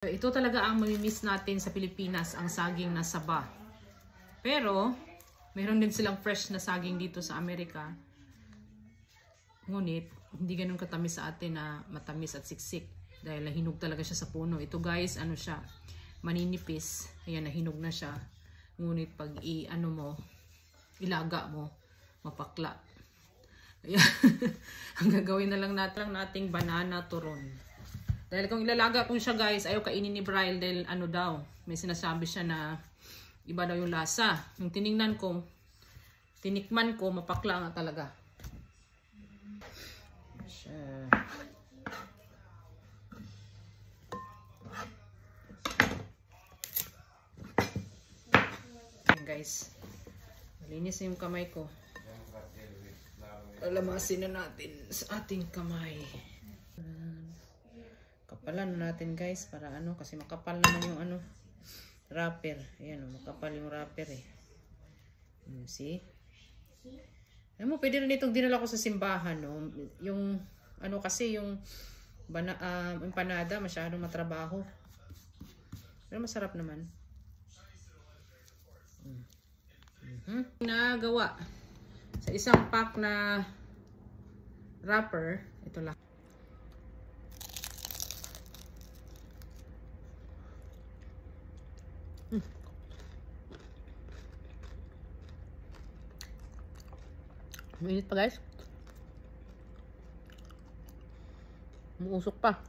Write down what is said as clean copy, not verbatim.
Ito talaga ang mamimiss natin sa Pilipinas, ang saging na saba. Pero, meron din silang fresh na saging dito sa Amerika. Ngunit, hindi ganun katamis sa atin na matamis at siksik. Dahil nahinog talaga siya sa puno. Ito guys, ano siya, maninipis. Ayan, nahinog na siya. Ngunit pag ilaga mo, mapakla. Ayan. Ang gagawin na lang nating banana turon. Dahil kung ilalaga ko siya guys, ayaw kainin ni Bryle dahil ano daw, may sinasabi siya na iba daw yung lasa. Yung tinikman ko, mapakla nga talaga. Siya. Ayan guys, malinis na yung kamay ko. Alamasin na natin sa ating kamay. Kapalan na natin guys para kasi makapal naman yung wrapper. Ayan, makapal yung wrapper eh. See? Alam mo, pwede rin itong dinala ko sa simbahan, no? Yung kasi yung empanada masyadong matrabaho. Pero masarap naman. Nagawa sa isang pack na wrapper, ito lang. Mainit pa guys. Umuusok pa.